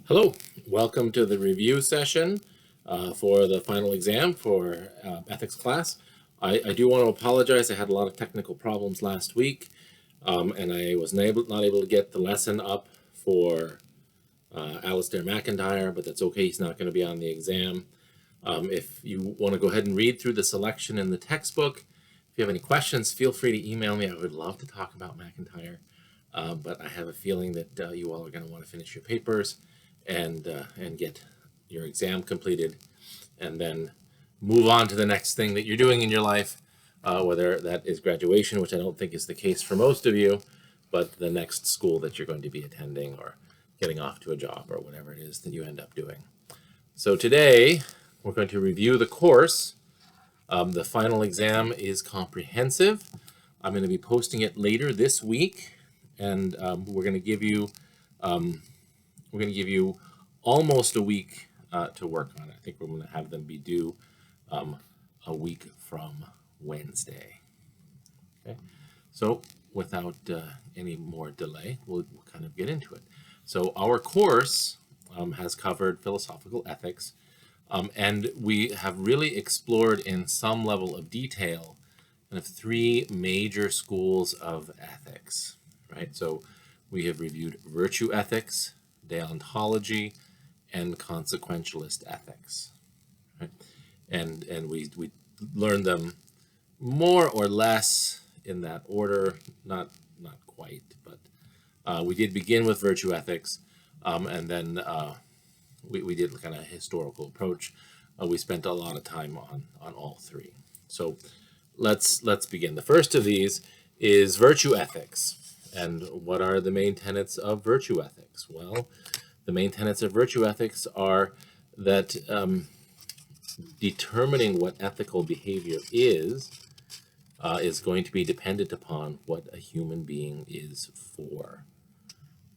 Hello, welcome to the review session for the final exam for ethics class. I do want to apologize. I had a lot of technical problems last week, and I was not able to get the lesson up for Alistair McIntyre, but that's okay. He's not going to be on the exam. If you want to go ahead and read through the selection in the textbook, if you have any questions, feel free to email me. I would love to talk about McIntyre, but I have a feeling that you all are going to want to finish your papers and get your exam completed, and then move on to the next thing that you're doing in your life, whether that is graduation, which I don't think is the case for most of you, but the next school that you're going to be attending or getting off to a job or whatever it is that you end up doing. So today we're going to review the course. The final exam is comprehensive. I'm going to be posting it later this week, and we're going to give you almost a week to work on it. I think we're going to have them be due a week from Wednesday. Okay, so without any more delay, we'll kind of get into it. So our course has covered philosophical ethics, and we have really explored in some level of detail kind of three major schools of ethics, right? So we have reviewed virtue ethics, deontology, and consequentialist ethics, right? And we learned them more or less in that order, not quite, but we did begin with virtue ethics, and then we did kind of a historical approach. We spent a lot of time on all three. So let's begin. The first of these is virtue ethics. And what are the main tenets of virtue ethics? Well, the main tenets of virtue ethics are that determining what ethical behavior is going to be dependent upon what a human being is for,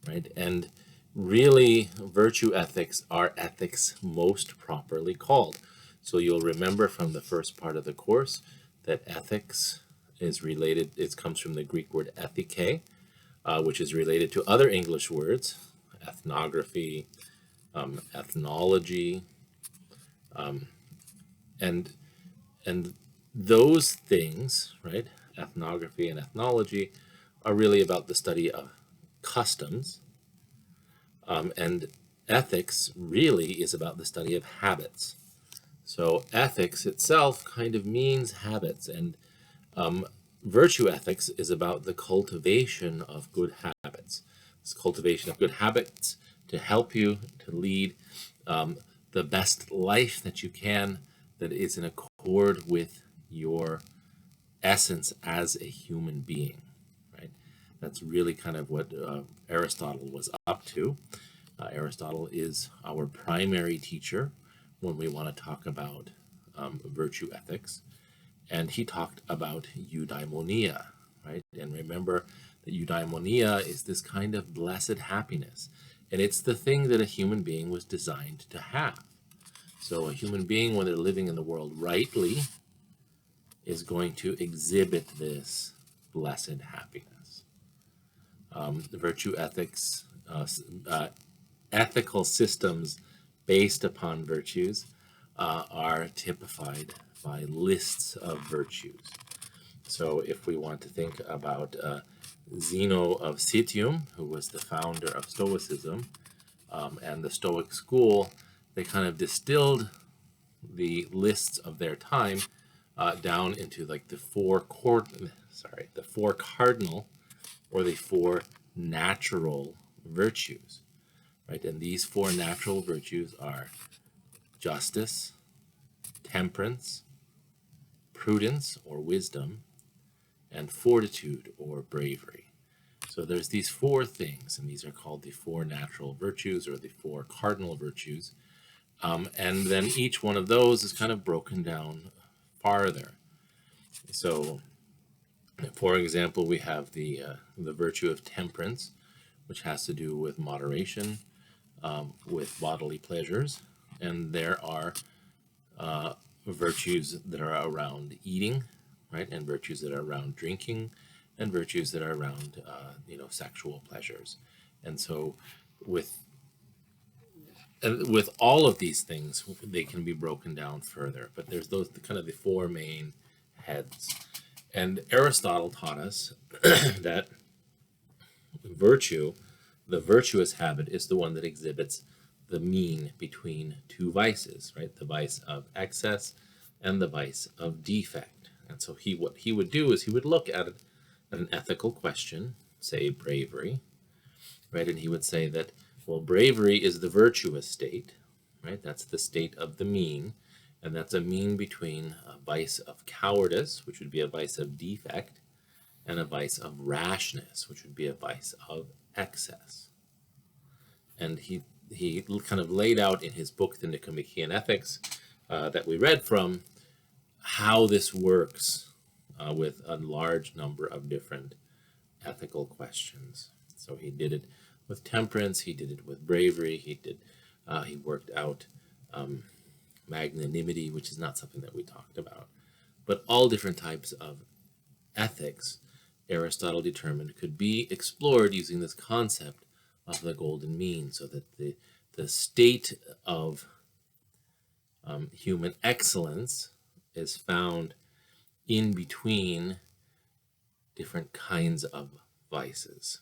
right? And really, virtue ethics are ethics most properly called. So you'll remember from the first part of the course that ethics is related, it comes from the Greek word ethike, which is related to other English words, ethnography, ethnology, and those things, right? Ethnography and ethnology are really about the study of customs, and ethics really is about the study of habits. So ethics itself kind of means habits, and virtue ethics is about the cultivation of good habits. This cultivation of good habits to help you to lead the best life that you can, that is in accord with your essence as a human being, right? That's really kind of what Aristotle was up to. Aristotle is our primary teacher when we want to talk about virtue ethics. And he talked about eudaimonia, right? And remember that eudaimonia is this kind of blessed happiness. And it's the thing that a human being was designed to have. So a human being, when they're living in the world rightly, is going to exhibit this blessed happiness. The virtue ethics, ethical systems based upon virtues are typified by lists of virtues. So if we want to think about Zeno of Citium, who was the founder of Stoicism, and the Stoic school, they kind of distilled the lists of their time down into like the four cardinal or the four natural virtues, right? And these four natural virtues are justice, temperance, prudence or wisdom, and fortitude or bravery. So there's these four things, and these are called the four natural virtues or the four cardinal virtues. And then each one of those is kind of broken down farther. So, for example, we have the virtue of temperance, which has to do with moderation, with bodily pleasures, and there are virtues that are around eating, right, and virtues that are around drinking, and virtues that are around sexual pleasures. And so, with And with all of these things, they can be broken down further. But there's those kind of the four main heads. And Aristotle taught us that virtue, the virtuous habit, is the one that exhibits the mean between two vices, right? The vice of excess and the vice of defect. And so what he would do is he would look at an ethical question, say bravery, right? And he would say that, well, bravery is the virtuous state, right? That's the state of the mean, and that's a mean between a vice of cowardice, which would be a vice of defect, and a vice of rashness, which would be a vice of excess. And he kind of laid out in his book, The Nicomachean Ethics, that we read from, how this works with a large number of different ethical questions. So he did it with temperance, he did it with bravery, he worked out magnanimity, which is not something that we talked about. But all different types of ethics, Aristotle determined, could be explored using this concept of the golden mean, so that the state of human excellence is found in between different kinds of vices.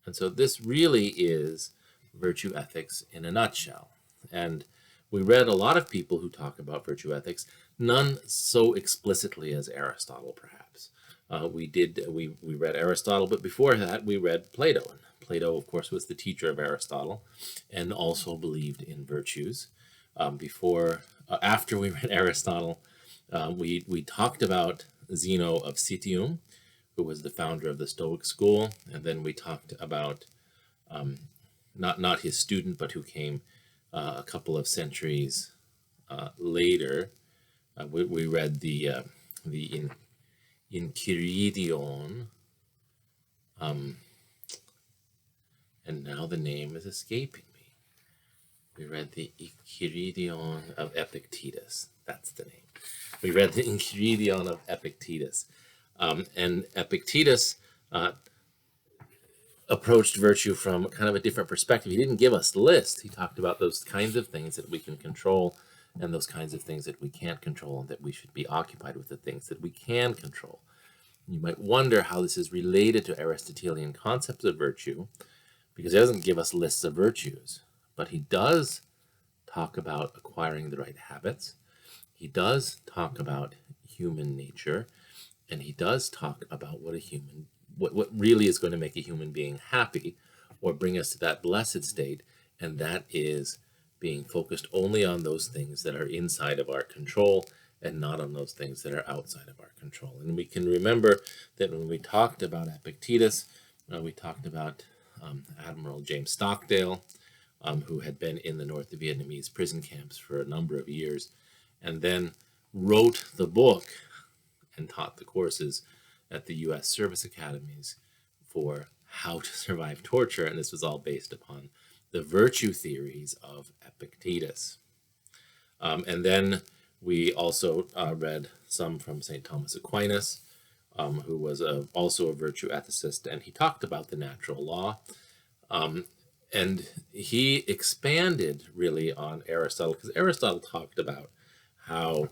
And so this really is virtue ethics in a nutshell. And we read a lot of people who talk about virtue ethics, none so explicitly as Aristotle, perhaps. We read Aristotle, but before that we read Plato. And Plato, of course, was the teacher of Aristotle and also believed in virtues. After we read Aristotle, we talked about Zeno of Citium, who was the founder of the Stoic school, and then we talked about not his student, but who came a couple of centuries later. We read the Enchiridion, and now the name is escaping me. We read the Enchiridion of Epictetus. That's the name. We read the Enchiridion of Epictetus. And Epictetus approached virtue from kind of a different perspective. He didn't give us lists. He talked about those kinds of things that we can control and those kinds of things that we can't control, and that we should be occupied with the things that we can control. You might wonder how this is related to Aristotelian concepts of virtue, because he doesn't give us lists of virtues, but he does talk about acquiring the right habits. He does talk about human nature, and he does talk about what really is going to make a human being happy or bring us to that blessed state, and that is being focused only on those things that are inside of our control and not on those things that are outside of our control. And we can remember that when we talked about Epictetus, we talked about Admiral James Stockdale, who had been in the North Vietnamese prison camps for a number of years, and then wrote the book and taught the courses at the U.S. service academies for how to survive torture. And this was all based upon the virtue theories of Epictetus. And then we also read some from St. Thomas Aquinas, who was also a virtue ethicist, and he talked about the natural law. And he expanded really on Aristotle, because Aristotle talked about how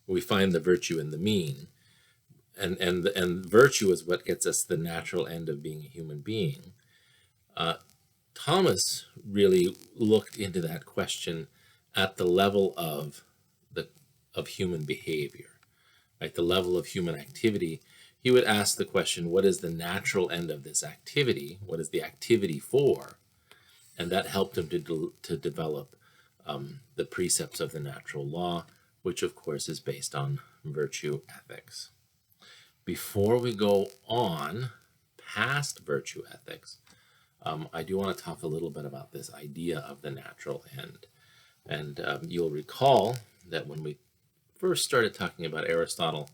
we find the virtue in the mean, and virtue is what gets us the natural end of being a human being. Thomas really looked into that question at the level of human behavior, right? The level of human activity. He would ask the question, what is the natural end of this activity? What is the activity for? And that helped him to develop the precepts of the natural law, which of course is based on virtue ethics. Before we go on past virtue ethics, I do want to talk a little bit about this idea of the natural end. And you'll recall that when we first started talking about Aristotle,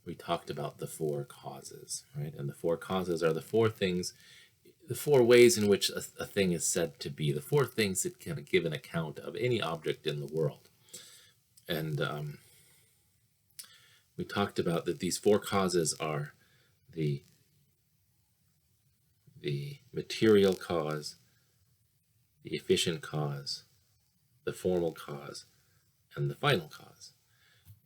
we talked about the four causes, right? And the four causes are the four things, the four ways in which a thing is said to be, the four things that can give an account of any object in the world. And we talked about that these four causes are the material cause, the efficient cause, the formal cause, and the final cause.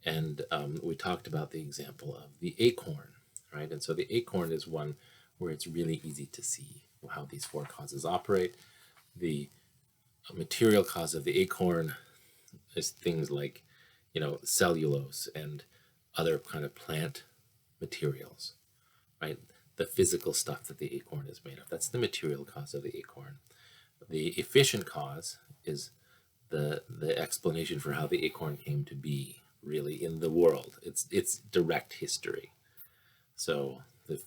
And we talked about the example of the acorn, right? And so the acorn is one where it's really easy to see how these four causes operate. The material cause of the acorn is things like, cellulose and other kind of plant materials, right? The physical stuff that the acorn is made of. That's the material cause of the acorn. The efficient cause is the explanation for how the acorn came to be really in the world. It's direct history. So the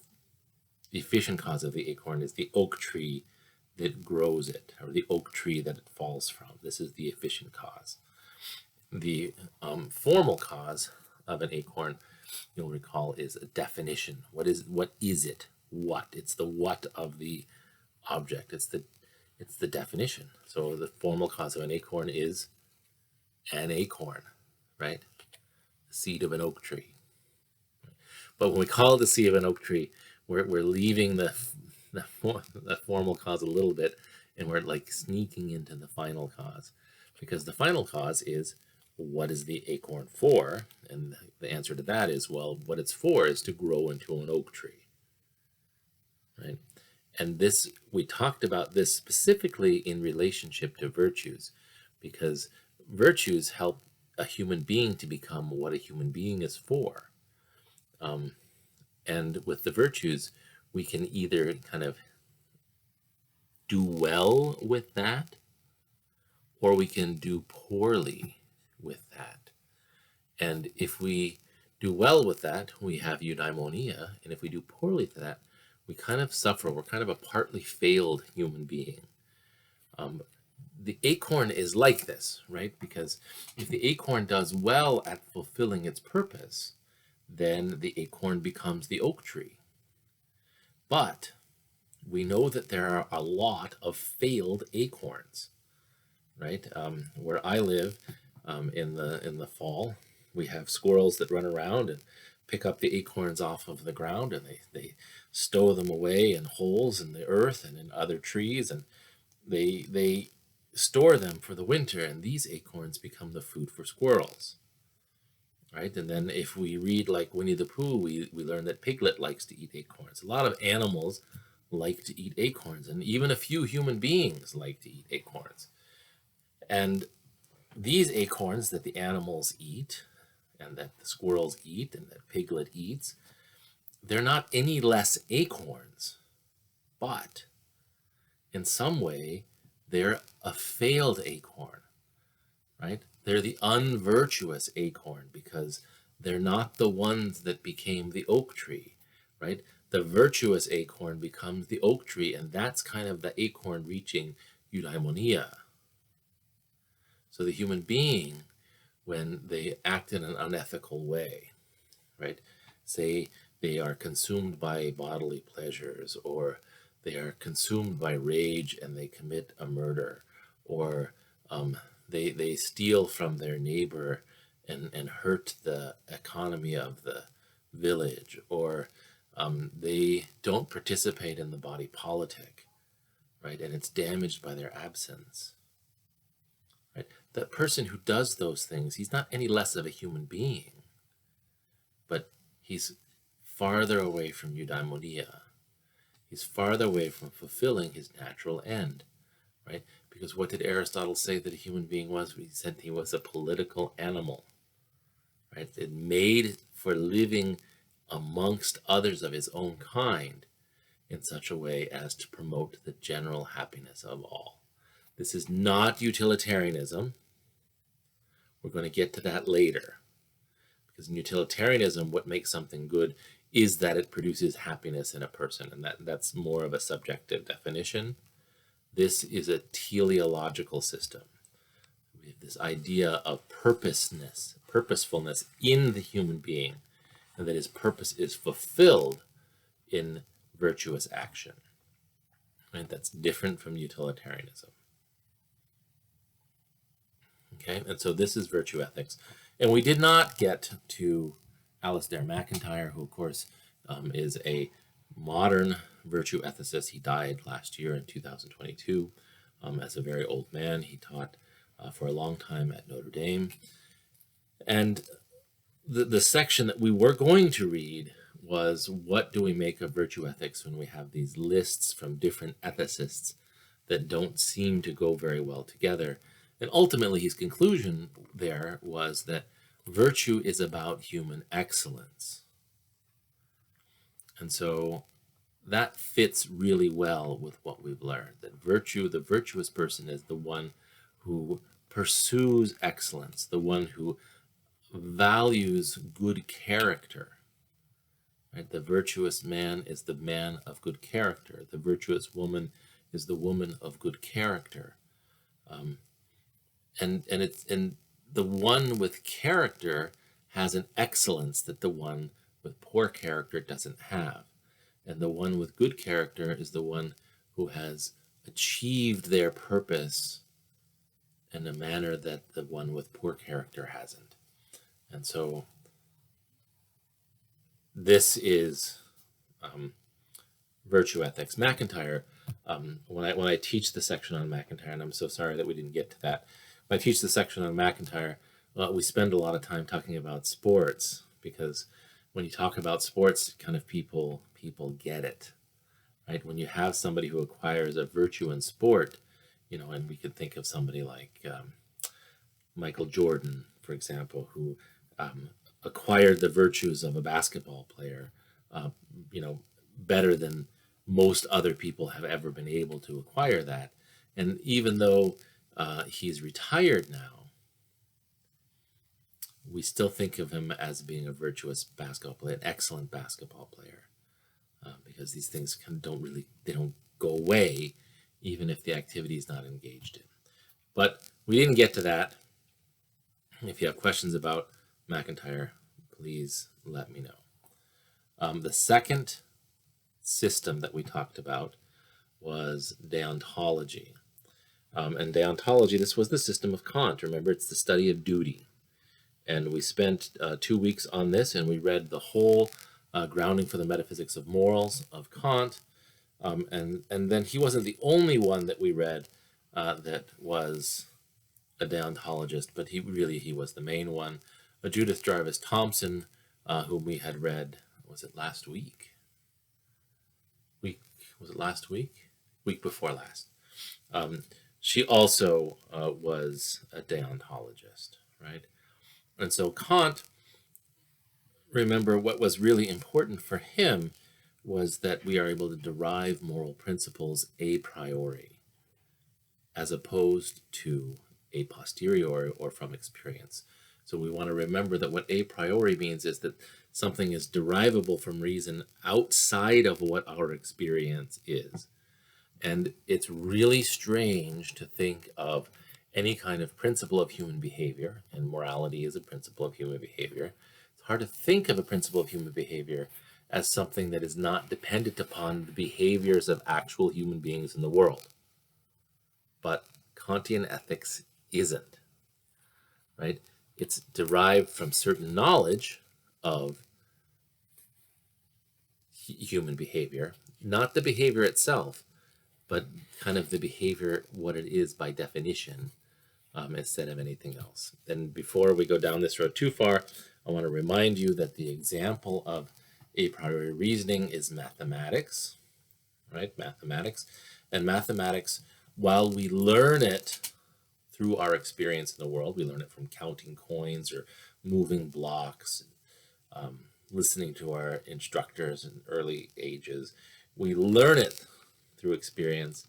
efficient cause of the acorn is the oak tree that grows it, or the oak tree that it falls from. This is the efficient cause. The formal cause of an acorn, you'll recall, is a definition. What is it? What? It's the what of the object. It's the definition. So the formal cause of an acorn is an acorn, right? The seed of an oak tree. But when we call it the seed of an oak tree, we're leaving the formal cause a little bit, and we're like sneaking into the final cause, because the final cause is, what is the acorn for? And the answer to that is, well, what it's for is to grow into an oak tree, right? And this, we talked about this specifically in relationship to virtues, because virtues help a human being to become what a human being is for. And with the virtues, we can either kind of do well with that, or we can do poorly with that. And if we do well with that, we have eudaimonia. And if we do poorly with that, we kind of suffer. We're kind of a partly failed human being. The acorn is like this, right? Because if the acorn does well at fulfilling its purpose, then the acorn becomes the oak tree. But we know that there are a lot of failed acorns, right? Where I live, in the fall, we have squirrels that run around and pick up the acorns off of the ground, and they stow them away in holes in the earth and in other trees, and they store them for the winter, and these acorns become the food for squirrels, right? And then if we read like Winnie the Pooh, we learn that Piglet likes to eat acorns. A lot of animals like to eat acorns, and even a few human beings like to eat acorns. And these acorns that the animals eat, and that the squirrels eat, and that Piglet eats, they're not any less acorns, but in some way, they're a failed acorn, right? They're the unvirtuous acorn, because they're not the ones that became the oak tree, right? The virtuous acorn becomes the oak tree, and that's kind of the acorn reaching eudaimonia. So the human being, when they act in an unethical way, right? Say they are consumed by bodily pleasures, or they are consumed by rage and they commit a murder, or they steal from their neighbor and hurt the economy of the village, or they don't participate in the body politic, right? And it's damaged by their absence. Right? The person who does those things, he's not any less of a human being, but he's farther away from eudaimonia. He's farther away from fulfilling his natural end, right? Because what did Aristotle say that a human being was? He said he was a political animal, right? It made for living amongst others of his own kind in such a way as to promote the general happiness of all. This is not utilitarianism. We're going to get to that later. Because in utilitarianism, what makes something good is that it produces happiness in a person, and that's more of a subjective definition. This is a teleological system. We have this idea of purposefulness in the human being, and that his purpose is fulfilled in virtuous action. Right? That's different from utilitarianism. Okay, and so this is virtue ethics. And we did not get to Alasdair MacIntyre, who, of course, is a modern virtue ethicist. He died last year in 2022 as a very old man. He taught for a long time at Notre Dame. And the section that we were going to read was, what do we make of virtue ethics when we have these lists from different ethicists that don't seem to go very well together? And ultimately, his conclusion there was that virtue is about human excellence. And so that fits really well with what we've learned, that virtue, the virtuous person, is the one who pursues excellence, the one who values good character. Right? The virtuous man is the man of good character. The virtuous woman is the woman of good character. And the one with character has an excellence that the one with poor character doesn't have. And the one with good character is the one who has achieved their purpose in a manner that the one with poor character hasn't. And so this is virtue ethics. MacIntyre, when I teach the section on MacIntyre, and I'm so sorry that we didn't get to that, when I teach the section on MacIntyre, we spend a lot of time talking about sports, because when you talk about sports, kind of people get it, right? When you have somebody who acquires a virtue in sport, and we could think of somebody like Michael Jordan, for example, who acquired the virtues of a basketball player, better than most other people have ever been able to acquire that. And even though he's retired now, we still think of him as being a virtuous basketball player, an excellent basketball player, because these things they don't go away, even if the activity is not engaged in. But we didn't get to that. If you have questions about MacIntyre, please let me know. The second system that we talked about was deontology. And deontology, this was the system of Kant. Remember, it's the study of duty. And we spent 2 weeks on this, and we read the whole Grounding for the Metaphysics of Morals of Kant. And then he wasn't the only one that we read that was a deontologist, but he was the main one. Judith Jarvis Thomson, whom we had read, was it last week? Was it last week? Week before last. She also was a deontologist, right? And so Kant, remember, what was really important for him was that we are able to derive moral principles a priori, as opposed to a posteriori or from experience. So we want to remember that what a priori means is that something is derivable from reason outside of what our experience is. And it's really strange to think of any kind of principle of human behavior, and morality is a principle of human behavior. It's hard to think of a principle of human behavior as something that is not dependent upon the behaviors of actual human beings in the world. But Kantian ethics isn't, right? It's derived from certain knowledge of human behavior, not the behavior itself, but kind of the behavior, what it is by definition, instead of anything else. Then before we go down this road too far, I want to remind you that the example of a priori reasoning is mathematics, right? Mathematics. And mathematics, while we learn it through our experience in the world, we learn it from counting coins or moving blocks, listening to our instructors in early ages. We learn it through experience.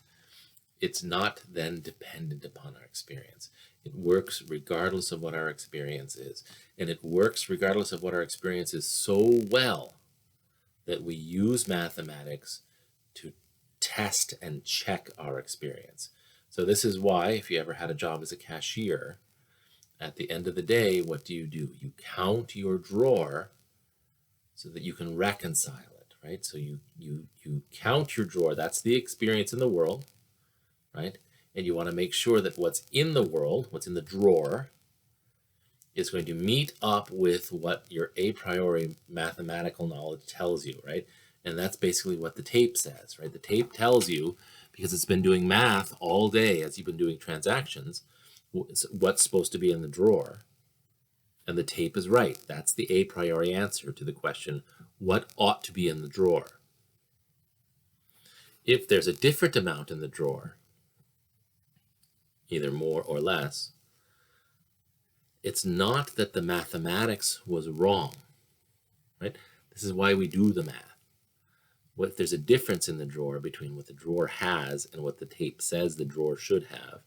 It's not then dependent upon our experience. It works regardless of what our experience is. And it works regardless of what our experience is so well that we use mathematics to test and check our experience. So this is why, if you ever had a job as a cashier, at the end of the day, what do? You count your drawer so that you can reconcile it, right? So you count your drawer. That's the experience in the world, right? And you want to make sure that what's in the world, what's in the drawer, is going to meet up with what your a priori mathematical knowledge tells you, right? And that's basically what the tape says, right? The tape tells you, because it's been doing math all day as you've been doing transactions, what's supposed to be in the drawer. And the tape is right. That's the a priori answer to the question, what ought to be in the drawer? If there's a different amount in the drawer, either more or less, it's not that the mathematics was wrong, right? This is why we do the math. If there's a difference in the drawer between what the drawer has and what the tape says the drawer should have,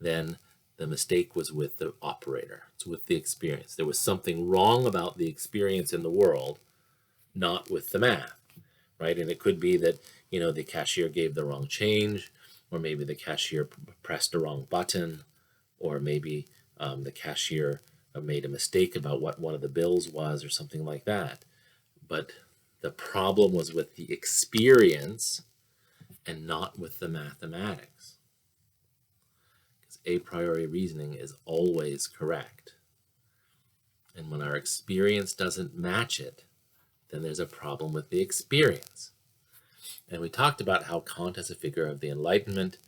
then the mistake was with the operator. It's with the experience. There was something wrong about the experience in the world, not with the math, right? And it could be that, the cashier gave the wrong change, or maybe the cashier pressed the wrong button, or maybe the cashier made a mistake about what one of the bills was or something like that. But the problem was with the experience and not with the mathematics. Because a priori reasoning is always correct. And when our experience doesn't match it, then there's a problem with the experience. And we talked about how Kant is a figure of the Enlightenment,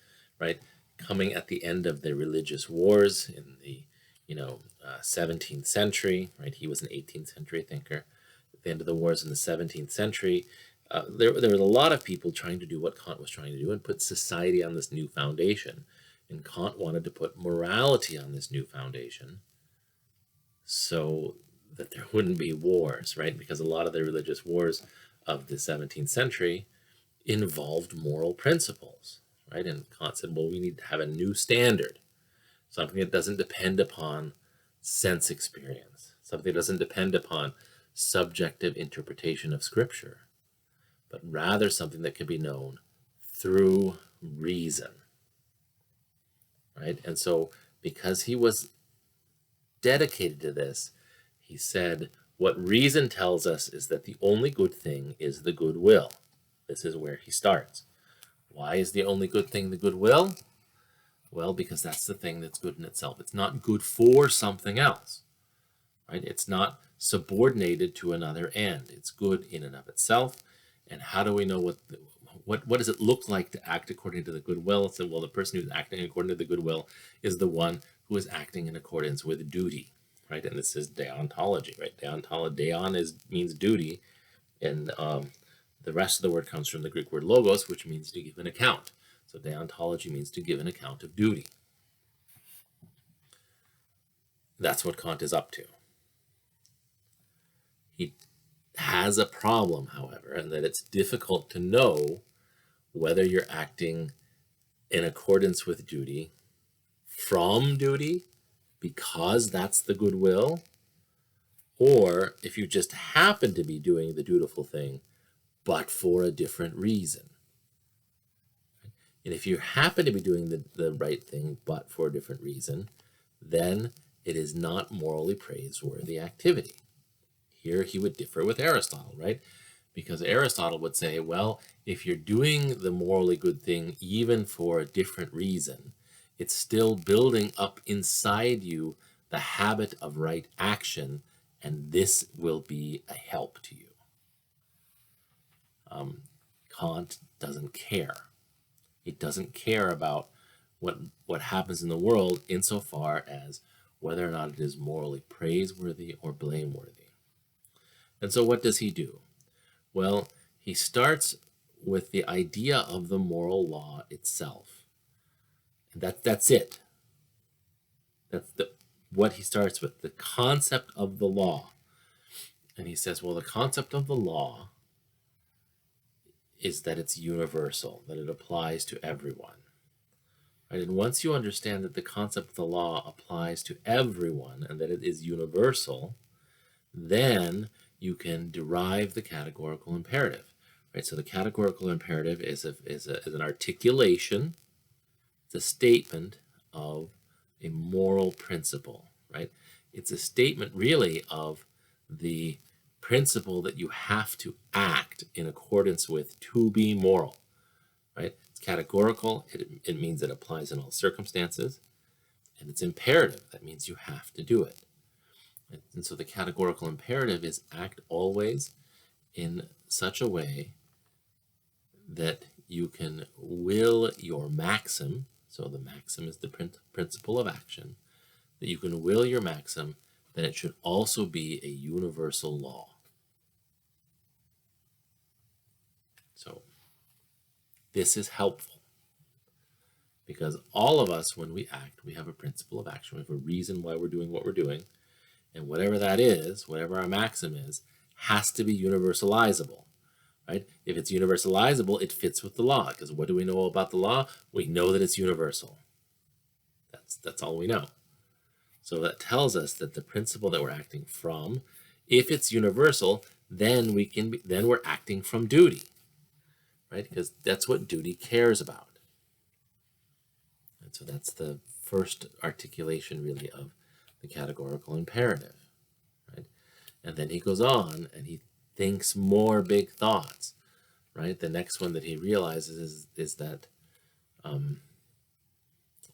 right? Coming at the end of the religious wars in the 17th century, right? He was an 18th century thinker. At the end of the wars in the 17th century, there was a lot of people trying to do what Kant was trying to do and put society on this new foundation. And Kant wanted to put morality on this new foundation so that there wouldn't be wars, right? Because a lot of the religious wars of the 17th century involved moral principles, right? And Kant said, well, we need to have a new standard, something that doesn't depend upon sense experience, something that doesn't depend upon subjective interpretation of scripture, but rather something that can be known through reason, right? And so because he was dedicated to this, he said, what reason tells us is that the only good thing is the good will. This is where he starts. Why is the only good thing the good will? Well, because that's the thing that's good in itself. It's not good for something else, right? It's not subordinated to another end. It's good in and of itself. And how do we know what does it look like to act according to the good will? So, well, the person who's acting according to the good will is the one who is acting in accordance with duty, right? And this is deontology, right? Deon means duty, and the rest of the word comes from the Greek word logos, which means to give an account. So deontology means to give an account of duty. That's what Kant is up to. He has a problem, however, and that it's difficult to know whether you're acting in accordance with duty from duty because that's the good will, or if you just happen to be doing the dutiful thing but for a different reason. And if you happen to be doing the right thing but for a different reason, then it is not morally praiseworthy activity. Here he would differ with Aristotle, right? Because Aristotle would say, well, if you're doing the morally good thing even for a different reason, it's still building up inside you the habit of right action, and this will be a help to you. Kant doesn't care. He doesn't care about what happens in the world insofar as whether or not it is morally praiseworthy or blameworthy. And so what does he do? Well, he starts with the idea of the moral law itself. And that's it. That's what he starts with, the concept of the law. And he says, well, the concept of the law is that it's universal, that it applies to everyone. Right? And once you understand that the concept of the law applies to everyone and that it is universal, then you can derive the categorical imperative. Right? So the categorical imperative is an articulation, it's a statement of a moral principle. Right? It's a statement really of the principle that you have to act in accordance with to be moral, right? It's categorical. It means it applies in all circumstances, and it's imperative. That means you have to do it. And so the categorical imperative is act always in such a way that you can will your maxim, so the maxim is the principle of action, that you can will your maxim, then it should also be a universal law. So this is helpful because all of us, when we act, we have a principle of action. We have a reason why we're doing what we're doing. And whatever that is, whatever our maxim is, has to be universalizable, right? If it's universalizable, it fits with the law. Because what do we know about the law? We know that it's universal. That's all we know. So that tells us that the principle that we're acting from, if it's universal, then we're acting from duty, right? Because that's what duty cares about. And so that's the first articulation, really, of the categorical imperative, right? And then he goes on and he thinks more big thoughts, right? The next one that he realizes is that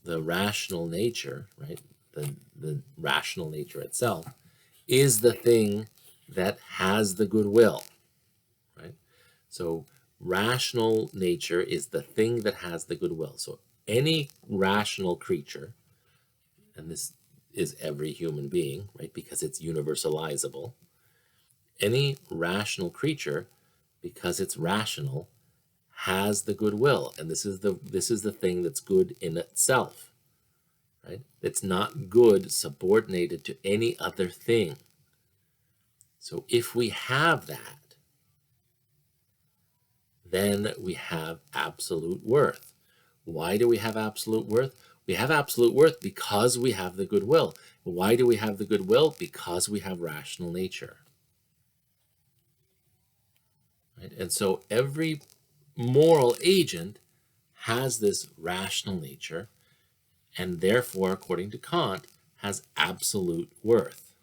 the rational nature, right? The rational nature itself is the thing that has the goodwill, right? So rational nature is the thing that has the goodwill. So any rational creature, and this is every human being, right? Because it's universalizable. Any rational creature, because it's rational, has the goodwill, and this is the thing that's good in itself, right? It's not good subordinated to any other thing. So if we have that, then we have absolute worth. Why do we have absolute worth? We have absolute worth because we have the goodwill. Why do we have the goodwill? Because we have rational nature. Right? And so every moral agent has this rational nature, and therefore, according to Kant, has absolute worth.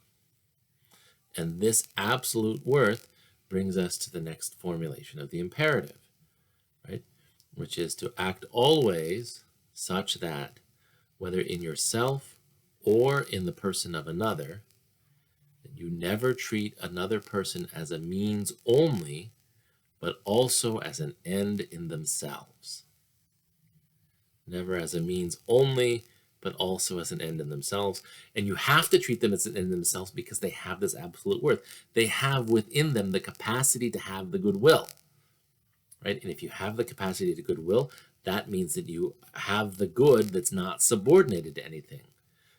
And this absolute worth brings us to the next formulation of the imperative, right? Which is to act always such that, whether in yourself or in the person of another, you never treat another person as a means only, but also as an end in themselves. Never as a means only, but also as an end in themselves. And you have to treat them as an end in themselves because they have this absolute worth. They have within them the capacity to have the goodwill, right? And if you have the capacity to goodwill, that means that you have the good that's not subordinated to anything.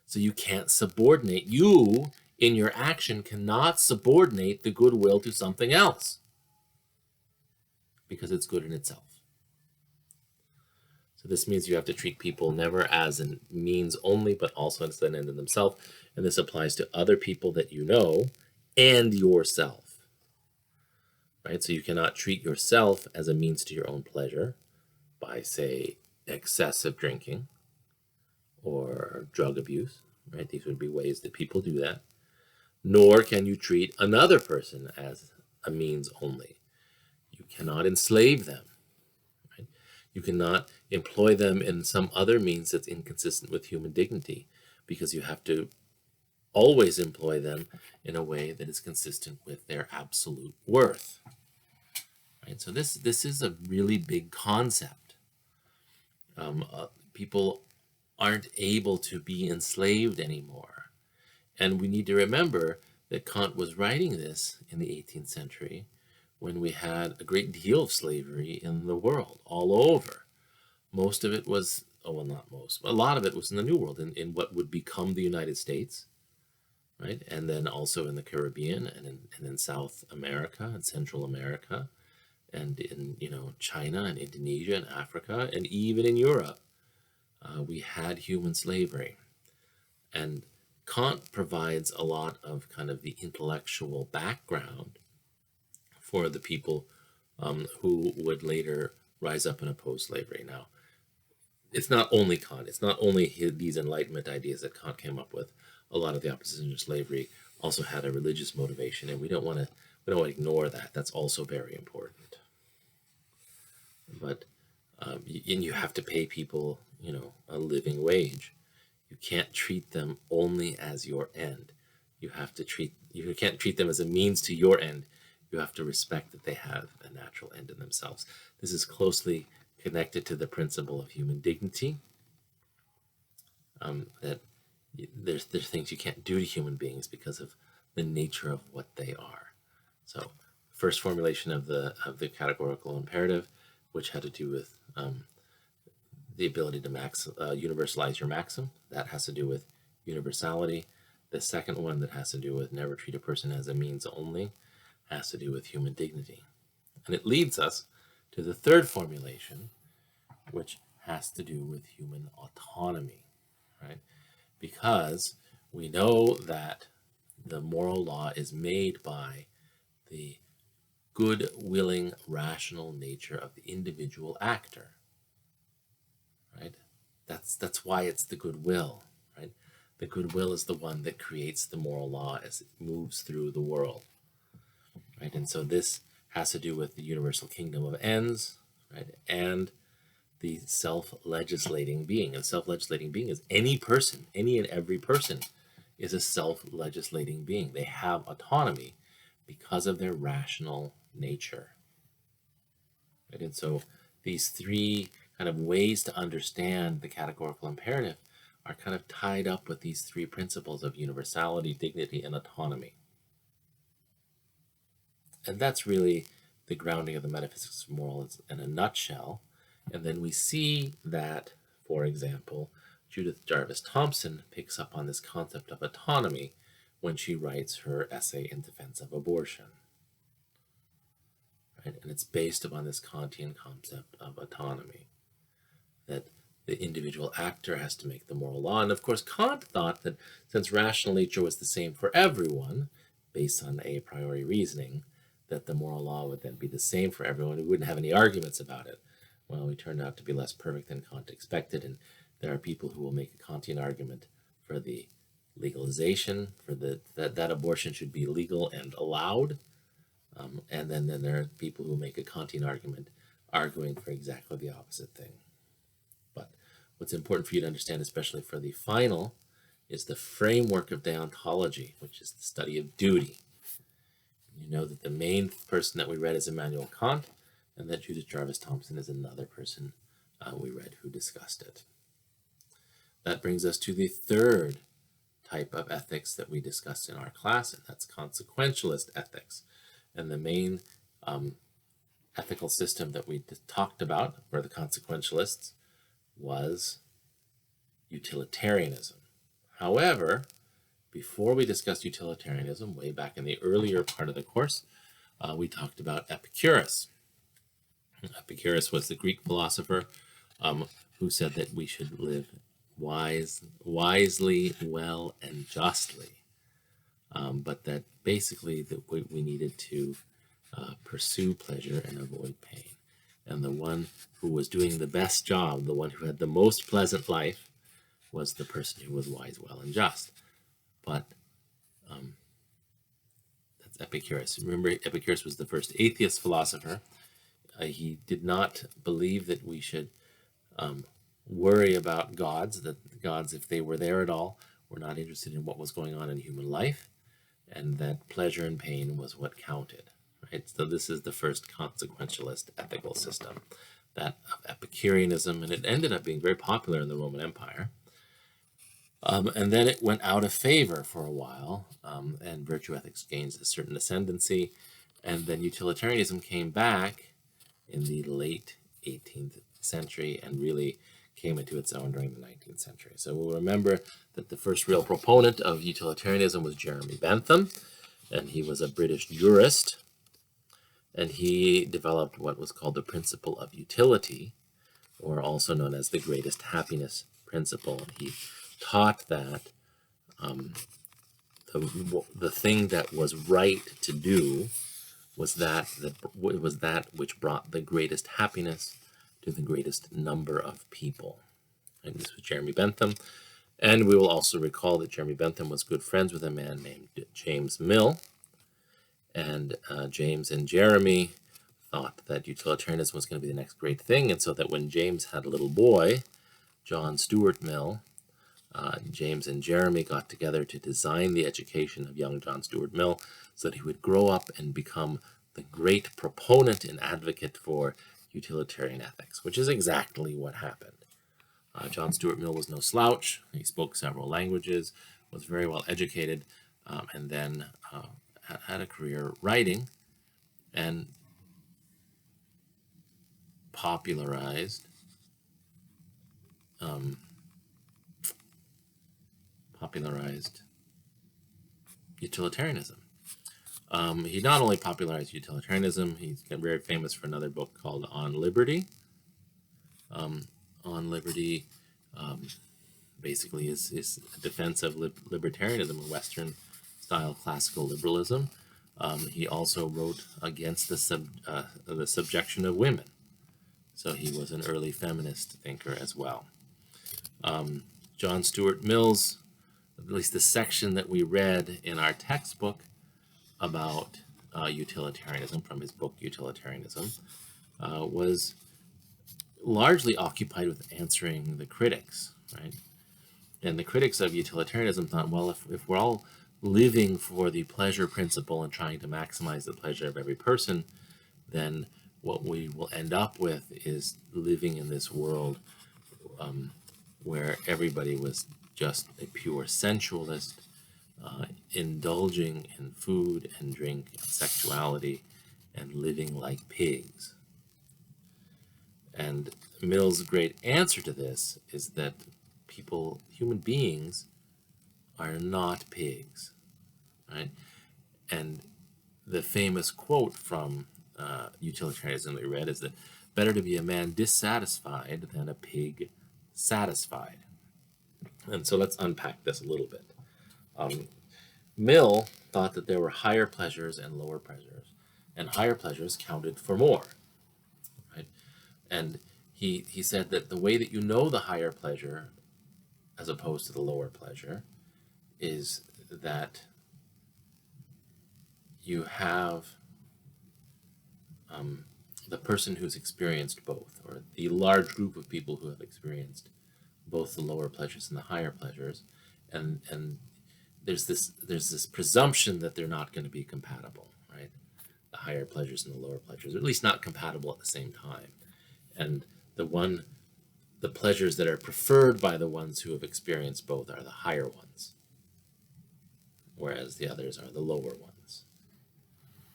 So you can't subordinate, you in your action cannot subordinate the goodwill to something else because it's good in itself. So this means you have to treat people never as a means only, but also as an end in themselves. And this applies to other people that you know and yourself, right? So you cannot treat yourself as a means to your own pleasure by, say, excessive drinking or drug abuse, right? These would be ways that people do that. Nor can you treat another person as a means only. You cannot enslave them. You cannot employ them in some other means that's inconsistent with human dignity, because you have to always employ them in a way that is consistent with their absolute worth. Right? So this is a really big concept. People aren't able to be enslaved anymore. And we need to remember that Kant was writing this in the 18th century when we had a great deal of slavery in the world, all over. Most of it was, oh, well, not most, a lot of it was in the New World, in what would become the United States, right? And then also in the Caribbean and in South America and Central America and in, China and Indonesia and Africa and even in Europe. We had human slavery. And Kant provides a lot of kind of the intellectual background for the people who would later rise up and oppose slavery. Now, it's not only Kant. It's not only these Enlightenment ideas that Kant came up with. A lot of the opposition to slavery also had a religious motivation, and we don't want to ignore that. That's also very important. But and you have to pay people, a living wage. You can't treat them only as your end. You can't treat them as a means to your end. you have to respect that they have a natural end in themselves. This is closely connected to the principle of human dignity, that there's things you can't do to human beings because of the nature of what they are. So, first formulation of the categorical imperative, which had to do with the ability to universalize your maxim, that has to do with universality. The second one, that has to do with never treat a person as a means only, has to do with human dignity. And it leads us to the third formulation, which has to do with human autonomy, right? Because we know that the moral law is made by the good, willing, rational nature of the individual actor, right? That's why it's the goodwill, right? The goodwill is the one that creates the moral law as it moves through the world, right? And so this has to do with the universal kingdom of ends, right? And the self-legislating being. And self-legislating being is any person, any and every person is a self-legislating being. They have autonomy because of their rational nature. Right? And so these three kind of ways to understand the categorical imperative are kind of tied up with these three principles of universality, dignity, and autonomy. And that's really the grounding of the metaphysics of morals in a nutshell. And then we see that, for example, Judith Jarvis Thomson picks up on this concept of autonomy when she writes her essay in defense of abortion. Right? And it's based upon this Kantian concept of autonomy, that the individual actor has to make the moral law. And of course, Kant thought that since rational nature was the same for everyone, based on a priori reasoning, that the moral law would then be the same for everyone. We wouldn't have any arguments about it. Well, we turned out to be less perfect than Kant expected, and there are people who will make a Kantian argument for the legalization, for that abortion should be legal and allowed, and then there are people who make a Kantian argument arguing for exactly the opposite thing. But what's important for you to understand, especially for the final, is the framework of deontology, which is the study of duty. You know that the main person that we read is Immanuel Kant, and that Judith Jarvis Thomson is another person we read who discussed it. That brings us to the third type of ethics that we discussed in our class, and that's consequentialist ethics. And the main ethical system that we talked about for the consequentialists was utilitarianism. However, before we discussed utilitarianism, way back in the earlier part of the course, we talked about Epicurus. Epicurus was the Greek philosopher who said that we should live wisely, well, and justly, but that basically that we needed to pursue pleasure and avoid pain. And the one who was doing the best job, the one who had the most pleasant life, was the person who was wise, well, and just. But that's Epicurus. Remember, Epicurus was the first atheist philosopher. He did not believe that we should worry about gods, that the gods, if they were there at all, were not interested in what was going on in human life, and that pleasure and pain was what counted. Right? So this is the first consequentialist ethical system, that of Epicureanism, and it ended up being very popular in the Roman Empire. And then it went out of favor for a while, and virtue ethics gains a certain ascendancy, and then utilitarianism came back in the late 18th century and really came into its own during the 19th century. So we'll remember that the first real proponent of utilitarianism was Jeremy Bentham, and he was a British jurist, and he developed what was called the principle of utility, or also known as the greatest happiness principle. He taught that the thing that was right to do was that which brought the greatest happiness to the greatest number of people. And this was Jeremy Bentham. And we will also recall that Jeremy Bentham was good friends with a man named James Mill. And James and Jeremy thought that utilitarianism was going to be the next great thing. And so that when James had a little boy, John Stuart Mill, James and Jeremy got together to design the education of young John Stuart Mill so that he would grow up and become the great proponent and advocate for utilitarian ethics, which is exactly what happened. John Stuart Mill was no slouch. He spoke several languages, was very well educated, and then had a career writing and popularized utilitarianism. He not only popularized utilitarianism, he's very famous for another book called On Liberty. On Liberty basically is a defense of libertarianism and Western style classical liberalism. He also wrote against the subjection of women. So he was an early feminist thinker as well. John Stuart Mill's, at least the section that we read in our textbook about utilitarianism from his book Utilitarianism, was largely occupied with answering the critics, right? And the critics of utilitarianism thought, well, if we're all living for the pleasure principle and trying to maximize the pleasure of every person, then what we will end up with is living in this world where everybody was just a pure sensualist, indulging in food and drink and sexuality and living like pigs. And Mill's great answer to this is that human beings, are not pigs, right? And the famous quote from utilitarianism that we read is that better to be a man dissatisfied than a pig satisfied. And so let's unpack this a little bit. Mill thought that there were higher pleasures and lower pleasures, and higher pleasures counted for more, right? And he said that the way that you know the higher pleasure as opposed to the lower pleasure is that you have the person who's experienced both, or the large group of people who have experienced both the lower pleasures and the higher pleasures, and there's this presumption that they're not going to be compatible, right? The higher pleasures and the lower pleasures, or at least not compatible at the same time. And the pleasures that are preferred by the ones who have experienced both are the higher ones, whereas the others are the lower ones,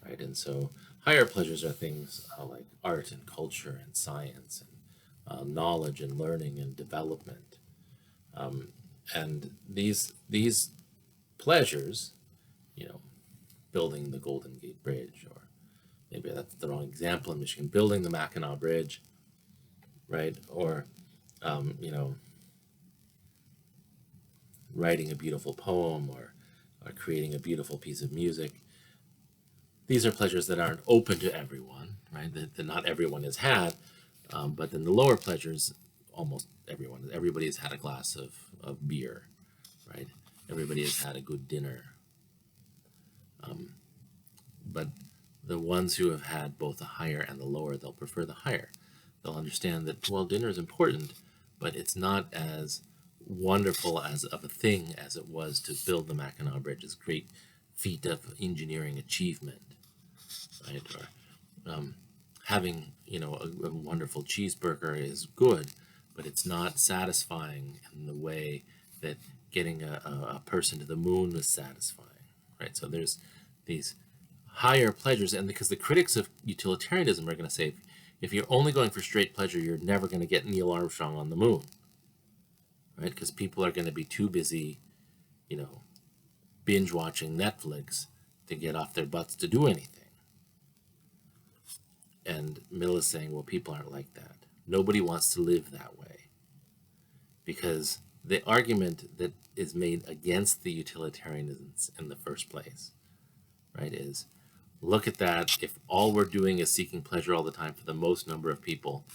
right? And so higher pleasures are things like art and culture and science and knowledge and learning and development. And these pleasures, building the Golden Gate Bridge, or maybe that's the wrong example in Michigan, building the Mackinac Bridge, right? Or, writing a beautiful poem, or creating a beautiful piece of music. These are pleasures that aren't open to everyone, right? That not everyone has had, but then the lower pleasures, almost everybody has had a glass of beer, right? Everybody has had a good dinner. But the ones who have had both the higher and the lower, they'll prefer the higher. They'll understand that, well, dinner is important, but it's not as wonderful as of a thing as it was to build the Mackinac Bridge, this great feat of engineering achievement, right? Or having a wonderful cheeseburger is good, but it's not satisfying in the way that getting a person to the moon was satisfying, right? So there's these higher pleasures, and because the critics of utilitarianism are going to say, if you're only going for straight pleasure, you're never going to get Neil Armstrong on the moon, right? Because people are going to be too busy, binge watching Netflix to get off their butts to do anything. And Mill is saying, well, people aren't like that. Nobody wants to live that way. Because the argument that is made against the utilitarianisms in the first place, right, is, look at that. If all we're doing is seeking pleasure all the time for the most number of people,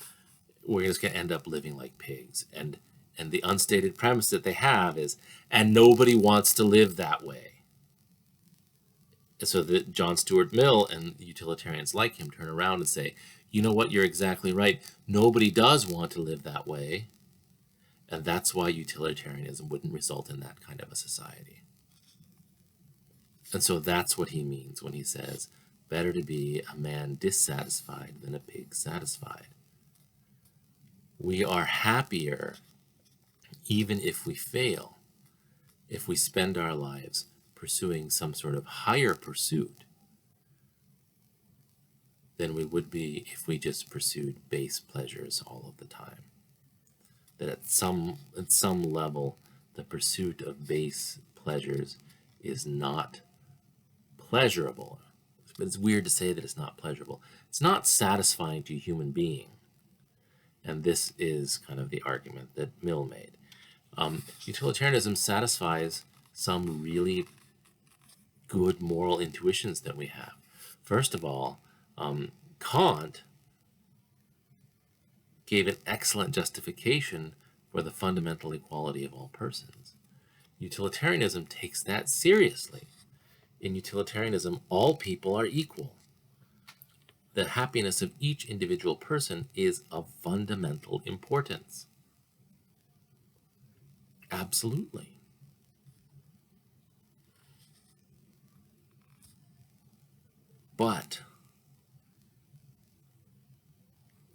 we're just going to end up living like pigs. And the unstated premise that they have is, and nobody wants to live that way. So that John Stuart Mill and utilitarians like him turn around and say, you know what, you're exactly right. Nobody does want to live that way. And that's why utilitarianism wouldn't result in that kind of a society. And so that's what he means when he says Better to be a man dissatisfied than a pig satisfied. We are happier even if we fail, if we spend our lives pursuing some sort of higher pursuit than we would be if we just pursued base pleasures all of the time. That at some level, the pursuit of base pleasures is not pleasurable. But it's weird to say that it's not pleasurable. It's not satisfying to a human being. And this is kind of the argument that Mill made. Utilitarianism satisfies some really good moral intuitions that we have. First of all, Kant gave an excellent justification for the fundamental equality of all persons. Utilitarianism takes that seriously. In utilitarianism, all people are equal. The happiness of each individual person is of fundamental importance. Absolutely. But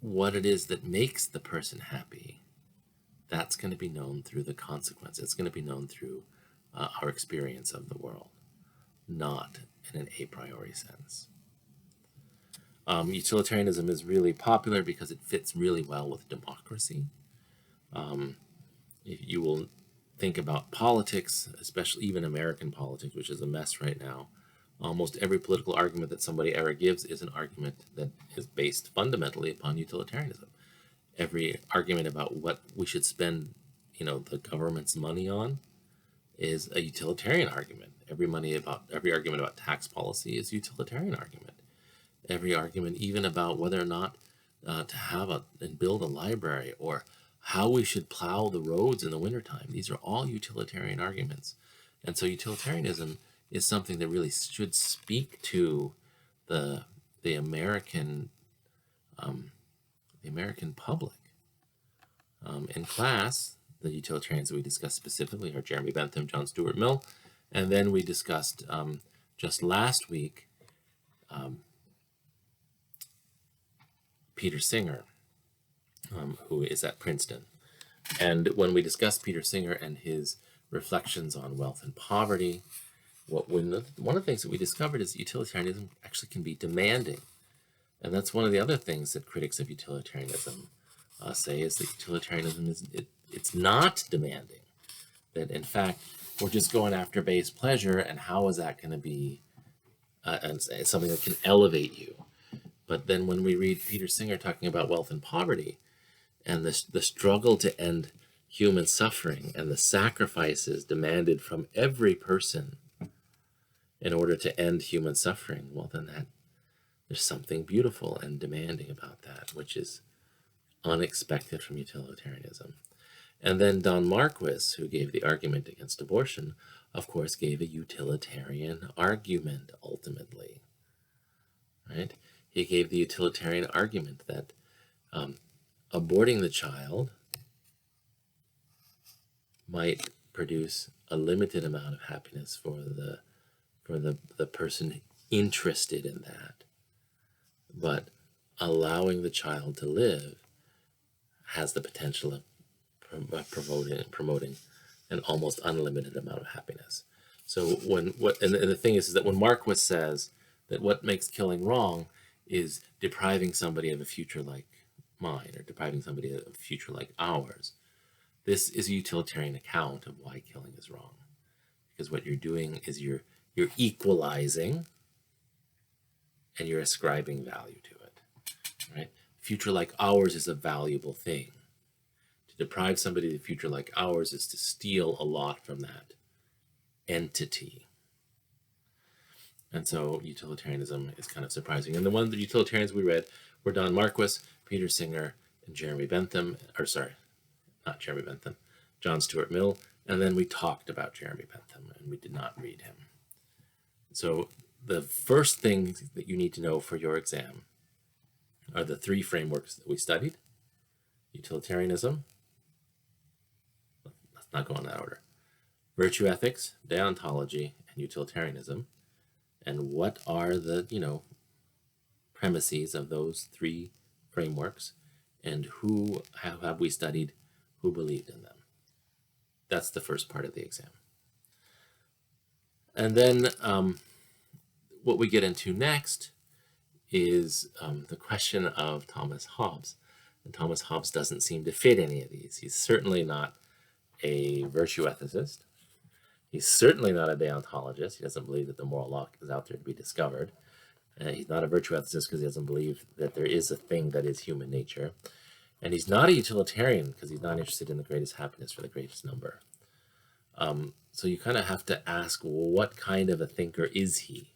what it is that makes the person happy, that's going to be known through the consequence. It's going to be known through our experience of the world, not in an a priori sense. Utilitarianism is really popular because it fits really well with democracy. If you will think about politics, especially even American politics, which is a mess right now, almost every political argument that somebody ever gives is an argument that is based fundamentally upon utilitarianism. Every argument about what we should spend, the government's money on is a utilitarian argument. Every argument about tax policy is a utilitarian argument. Every argument, even about whether or not to have and build a library, or how we should plow the roads in the wintertime, these are all utilitarian arguments. And so utilitarianism is something that really should speak to the American public. In class, the utilitarians that we discussed specifically are Jeremy Bentham, John Stuart Mill, and then we discussed just last week Peter Singer, who is at Princeton. And when we discussed Peter Singer and his reflections on wealth and poverty, one of the things that we discovered is that utilitarianism actually can be demanding. And that's one of the other things that critics of utilitarianism say, is that utilitarianism it's not demanding. That in fact, we're just going after base pleasure, and how is that going to be something that can elevate you? But then when we read Peter Singer talking about wealth and poverty, and the struggle to end human suffering, and the sacrifices demanded from every person in order to end human suffering, well, then there's something beautiful and demanding about that, which is unexpected from utilitarianism. And then Don Marquis, who gave the argument against abortion, of course, gave a utilitarian argument ultimately, right? He gave the utilitarian argument that aborting the child might produce a limited amount of happiness for the person interested in that, but allowing the child to live has the potential of promoting an almost unlimited amount of happiness. So and the thing is that when Marquis says that what makes killing wrong is depriving somebody of a future like mine, or depriving somebody of a future like ours, this is a utilitarian account of why killing is wrong. Because what you're doing is you're equalizing, and you're ascribing value to it, right? Future like ours is a valuable thing. To deprive somebody of a future like ours is to steal a lot from that entity. And so utilitarianism is kind of surprising. And the utilitarians we read were Don Marquis, Peter Singer, and Jeremy Bentham, not Jeremy Bentham, John Stuart Mill, and then we talked about Jeremy Bentham, and we did not read him. So the first thing that you need to know for your exam are the three frameworks that we studied: utilitarianism, let's not go in that order, virtue ethics, deontology, and utilitarianism. And what are the premises of those three frameworks, and who have we studied who believed in them. That's the first part of the exam. And then what we get into next is the question of Thomas Hobbes. And Thomas Hobbes doesn't seem to fit any of these. He's certainly not a virtue ethicist. He's certainly not a deontologist. He doesn't believe that the moral law is out there to be discovered. He's not a virtue ethicist because he doesn't believe that there is a thing that is human nature. And he's not a utilitarian because he's not interested in the greatest happiness for the greatest number. So you kind of have to ask, well, what kind of a thinker is he?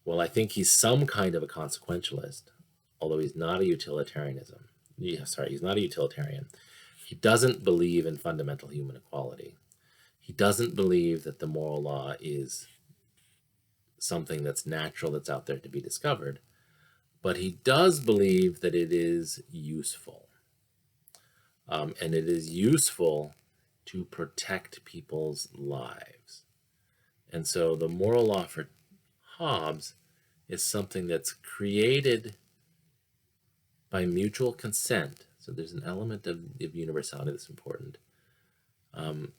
Well, I think he's some kind of a consequentialist, although he's not a utilitarianism. He's not a utilitarian. He doesn't believe in fundamental human equality. He doesn't believe that the moral law is something that's natural, that's out there to be discovered, but he does believe that it is useful. And it is useful to protect people's lives. And so the moral law for Hobbes is something that's created by mutual consent. So there's an element of universality that's important. And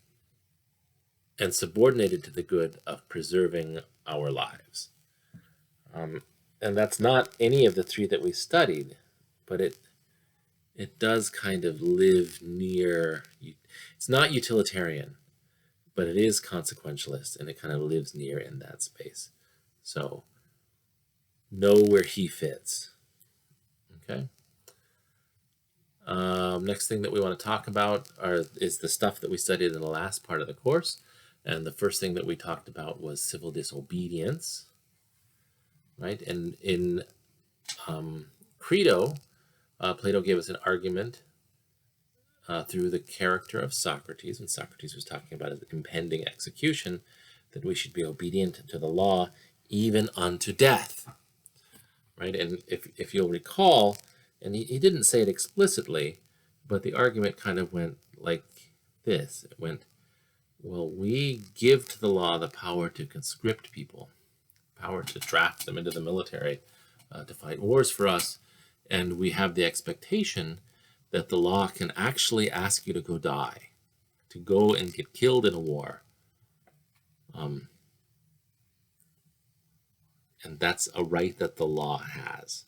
subordinated to the good of preserving our lives. And that's not any of the three that we studied, but it does kind of live near, it's not utilitarian, but it is consequentialist, and it kind of lives near in that space. So know where he fits. Okay. Next thing that we want to talk about is the stuff that we studied in the last part of the course. And the first thing that we talked about was civil disobedience, right? And in Crito, Plato gave us an argument through the character of Socrates, when Socrates was talking about his impending execution, that we should be obedient to the law even unto death, right? And if you'll recall, and he didn't say it explicitly, but the argument kind of went like this. It went, well, we give to the law the power to conscript people, power to draft them into the military, to fight wars for us, and we have the expectation that the law can actually ask you to go die, to go and get killed in a war. And that's a right that the law has,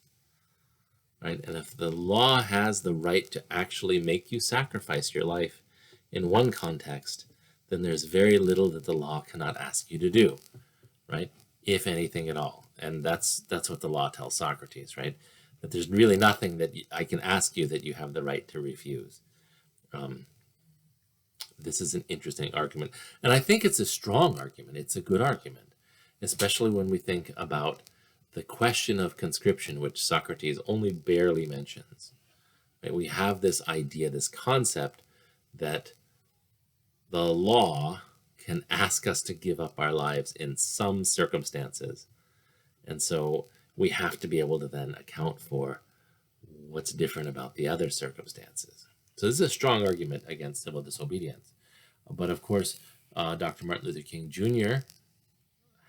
right? And if the law has the right to actually make you sacrifice your life in one context, then there's very little that the law cannot ask you to do, right? If anything at all. And that's what the law tells Socrates, right? That there's really nothing that I can ask you that you have the right to refuse. This is an interesting argument. And I think it's a strong argument. It's a good argument, especially when we think about the question of conscription, which Socrates only barely mentions. Right? We have this idea, this concept that the law can ask us to give up our lives in some circumstances. And so we have to be able to then account for what's different about the other circumstances. So this is a strong argument against civil disobedience. But of course, Dr. Martin Luther King Jr.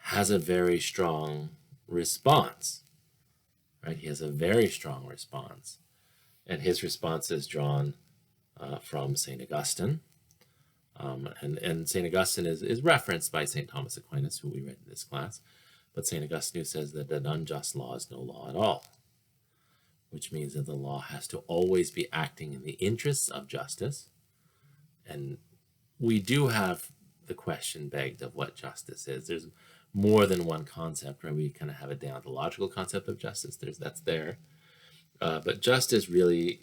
has a very strong response, right? He has a very strong response. And his response is drawn from St. Augustine. And St. Augustine is referenced by St. Thomas Aquinas, who we read in this class. But St. Augustine, who says that an unjust law is no law at all, which means that the law has to always be acting in the interests of justice. And we do have the question begged of what justice is. There's more than one concept, right? We kind of have a deontological concept of justice. That's there. But justice really,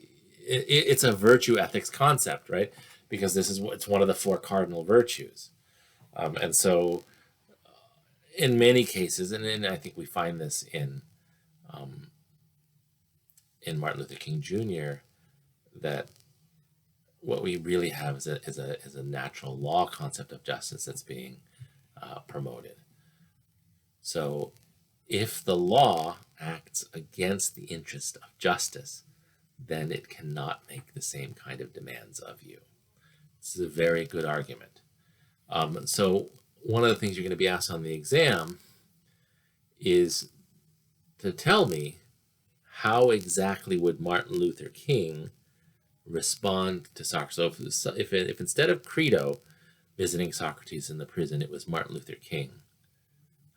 it's a virtue ethics concept, right? Because it's one of the four cardinal virtues. And so in many cases, and I think we find this in Martin Luther King Jr., that what we really have is a natural law concept of justice that's being promoted. So if the law acts against the interest of justice, then it cannot make the same kind of demands of you. This is a very good argument. So one of the things you're going to be asked on the exam is to tell me how exactly would Martin Luther King respond to Socrates? So if instead of Crito visiting Socrates in the prison, it was Martin Luther King,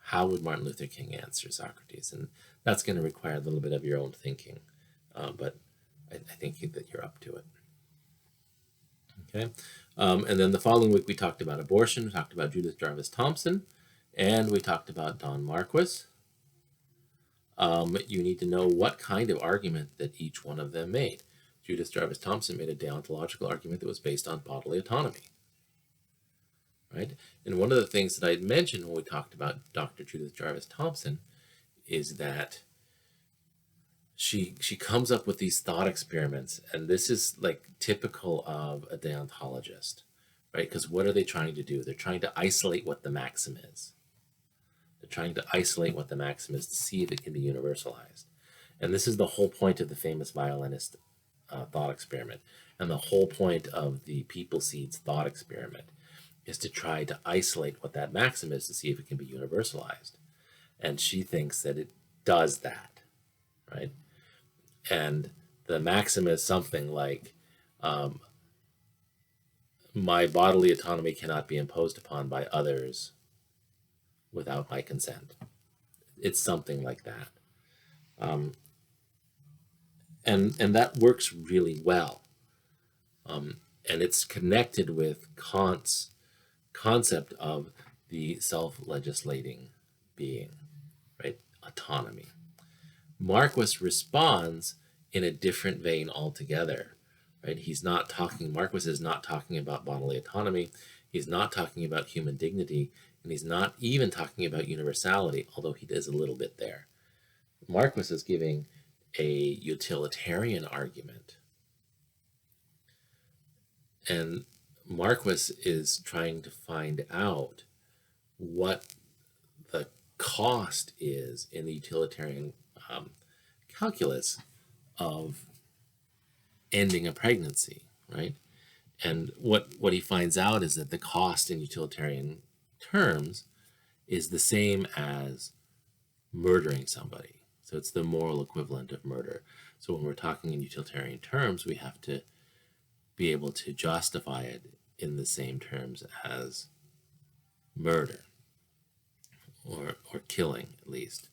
how would Martin Luther King answer Socrates? And that's going to require a little bit of your own thinking, but I think that you're up to it. Okay, and then the following week we talked about abortion, we talked about Judith Jarvis Thompson, and we talked about Don Marquis. You need to know what kind of argument that each one of them made. Judith Jarvis Thompson made a deontological argument that was based on bodily autonomy. Right? And one of the things that I had mentioned when we talked about Dr. Judith Jarvis Thompson is that she comes up with these thought experiments, and this is like typical of a deontologist, right? Because what are they trying to do? They're trying to isolate what the maxim is. They're trying to isolate what the maxim is to see if it can be universalized. And this is the whole point of the famous violinist thought experiment, and the whole point of the People Seeds thought experiment is to try to isolate what that maxim is to see if it can be universalized. And she thinks that it does that, right? And the maxim is something like, my bodily autonomy cannot be imposed upon by others without my consent. It's something like that. And that works really well. And it's connected with Kant's concept of the self-legislating being, right? Autonomy. Marquis responds in a different vein altogether, right? Marquis is not talking about bodily autonomy. He's not talking about human dignity, and he's not even talking about universality, although he does a little bit there. Marquis is giving a utilitarian argument. And Marquis is trying to find out what the cost is in the utilitarian calculus of ending a pregnancy, right? And what he finds out is that the cost in utilitarian terms is the same as murdering somebody. So it's the moral equivalent of murder. So when we're talking in utilitarian terms, we have to be able to justify it in the same terms as murder or killing, at least.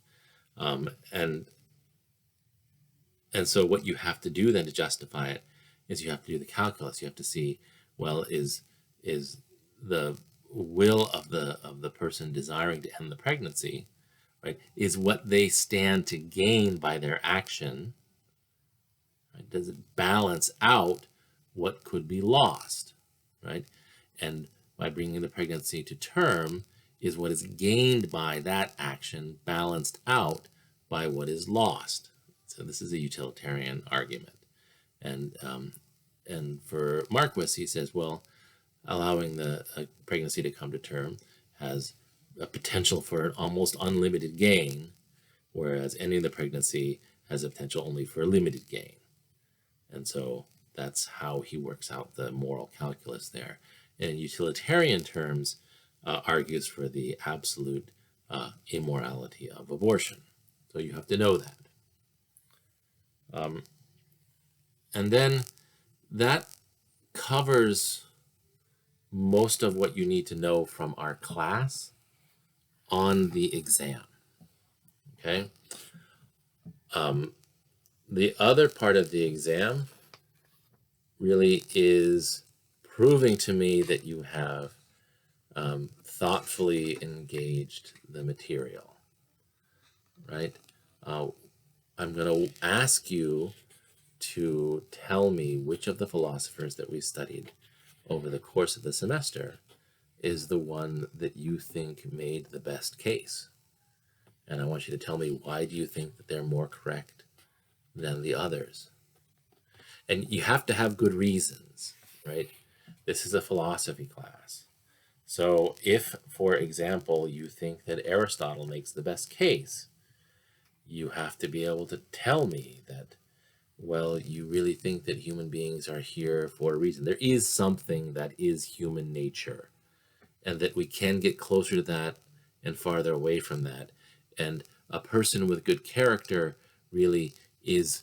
And so what you have to do then to justify it is you have to do the calculus. You have to see, well, is the will of the person desiring to end the pregnancy, right? Is what they stand to gain by their action, right? Does it balance out what could be lost, right? And by bringing the pregnancy to term, is what is gained by that action balanced out by what is lost. So this is a utilitarian argument. And for Marquis, he says, well, allowing the pregnancy to come to term has a potential for an almost unlimited gain, whereas ending the pregnancy has a potential only for a limited gain. And so that's how he works out the moral calculus there. And in utilitarian terms, argues for the absolute immorality of abortion. So you have to know that. And then that covers most of what you need to know from our class on the exam. Okay. The other part of the exam really is proving to me that you have thoughtfully engaged the material, right? I'm going to ask you to tell me which of the philosophers that we studied over the course of the semester is the one that you think made the best case. And I want you to tell me, why do you think that they're more correct than the others? And you have to have good reasons, right? This is a philosophy class. So if, for example, you think that Aristotle makes the best case, you have to be able to tell me that, well, you really think that human beings are here for a reason. There is something that is human nature, and that we can get closer to that and farther away from that. And a person with good character really is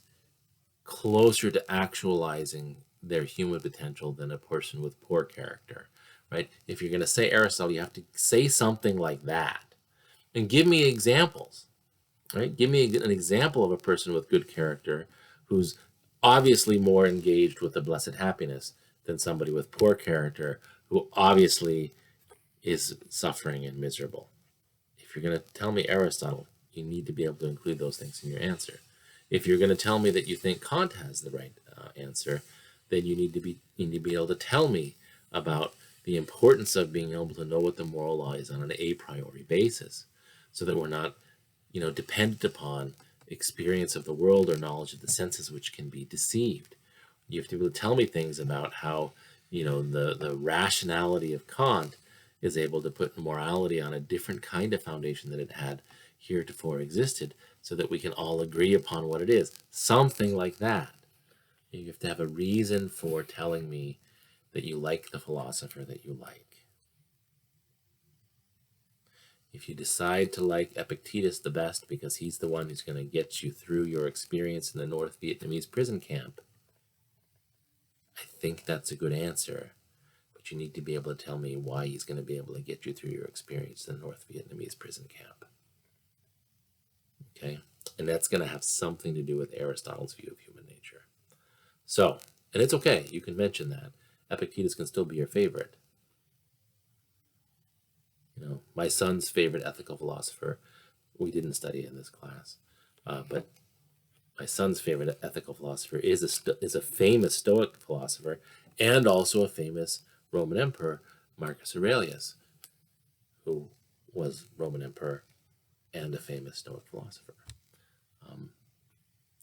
closer to actualizing their human potential than a person with poor character, right? If you're going to say Aristotle, you have to say something like that and give me examples, right? Give me an example of a person with good character who's obviously more engaged with the blessed happiness than somebody with poor character who obviously is suffering and miserable. If you're going to tell me Aristotle, you need to be able to include those things in your answer. If you're going to tell me that you think Kant has the right answer, then you need to be able to tell me about the importance of being able to know what the moral law is on an a priori basis, so that we're not, dependent upon experience of the world or knowledge of the senses, which can be deceived. You have to be able to tell me things about how, the rationality of Kant is able to put morality on a different kind of foundation than it had heretofore existed, so that we can all agree upon what it is. Something like that. You have to have a reason for telling me that you like the philosopher that you like. If you decide to like Epictetus the best because he's the one who's going to get you through your experience in the North Vietnamese prison camp, I think that's a good answer. But you need to be able to tell me why he's going to be able to get you through your experience in the North Vietnamese prison camp. Okay? And that's going to have something to do with Aristotle's view of human nature. So, and it's okay, you can mention that. Epictetus can still be your favorite. My son's favorite ethical philosopher, we didn't study in this class, but my son's favorite ethical philosopher is a famous Stoic philosopher and also a famous Roman emperor, Marcus Aurelius, who was Roman emperor and a famous Stoic philosopher.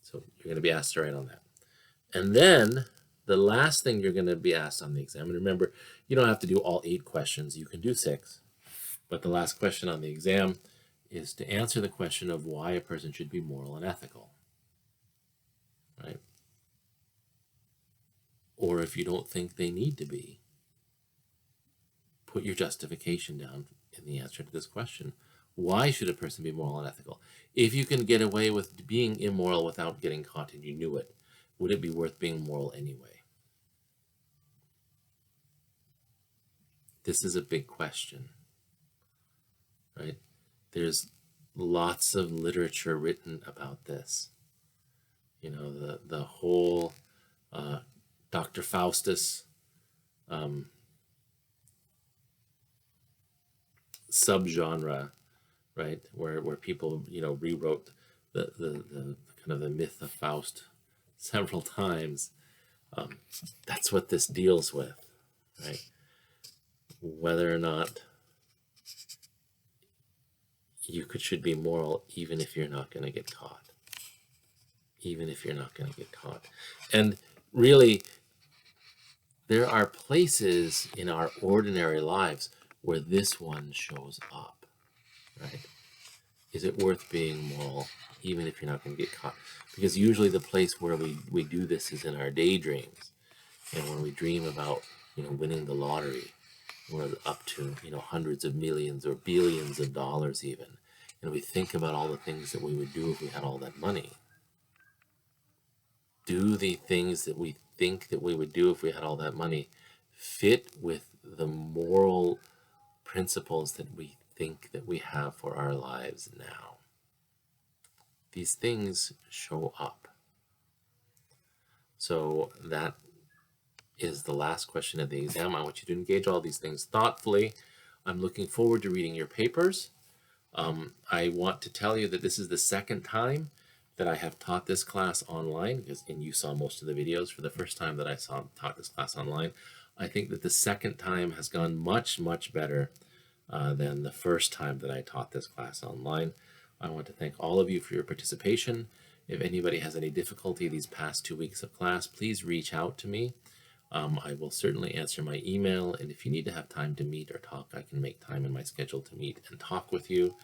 So you're going to be asked to write on that. And then the last thing you're going to be asked on the exam, and remember, you don't have to do all 8 questions, you can do 6. But the last question on the exam is to answer the question of why a person should be moral and ethical, right? Or if you don't think they need to be, put your justification down in the answer to this question. Why should a person be moral and ethical? If you can get away with being immoral without getting caught and you knew it, would it be worth being moral anyway? This is a big question, right? There's lots of literature written about this. The whole Dr. Faustus subgenre, right, where people rewrote the kind of the myth of Faust several times. That's what this deals with, right? Whether or not you should be moral, even if you're not going to get caught. Even if you're not going to get caught. And really, there are places in our ordinary lives where this one shows up, right? Is it worth being moral, even if you're not going to get caught? Because usually the place where we do this is in our daydreams. And when we dream about, winning the lottery, we're up to, hundreds of millions or billions of dollars even. And we think about all the things that we would do if we had all that money. Do the things that we think that we would do if we had all that money fit with the moral principles that we think that we have for our lives now? These things show up. So that is the last question of the exam. I want you to engage all these things thoughtfully. I'm looking forward to reading your papers. I want to tell you that this is the second time that I have taught this class online, and you saw most of the videos for the first time that I taught this class online. I think that the second time has gone much, much better than the first time that I taught this class online. I want to thank all of you for your participation. If anybody has any difficulty these past 2 weeks of class, please reach out to me. I will certainly answer my email, and if you need to have time to meet or talk, I can make time in my schedule to meet and talk with you.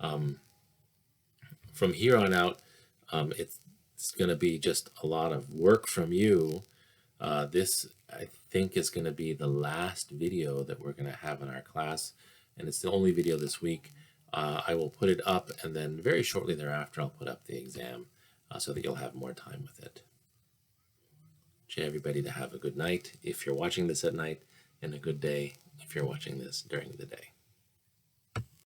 From here on out, it's going to be just a lot of work from you. This, I think, is going to be the last video that we're going to have in our class, and it's the only video this week. I will put it up, and then very shortly thereafter, I'll put up the exam so that you'll have more time with it. Wish everybody to have a good night if you're watching this at night, and a good day if you're watching this during the day.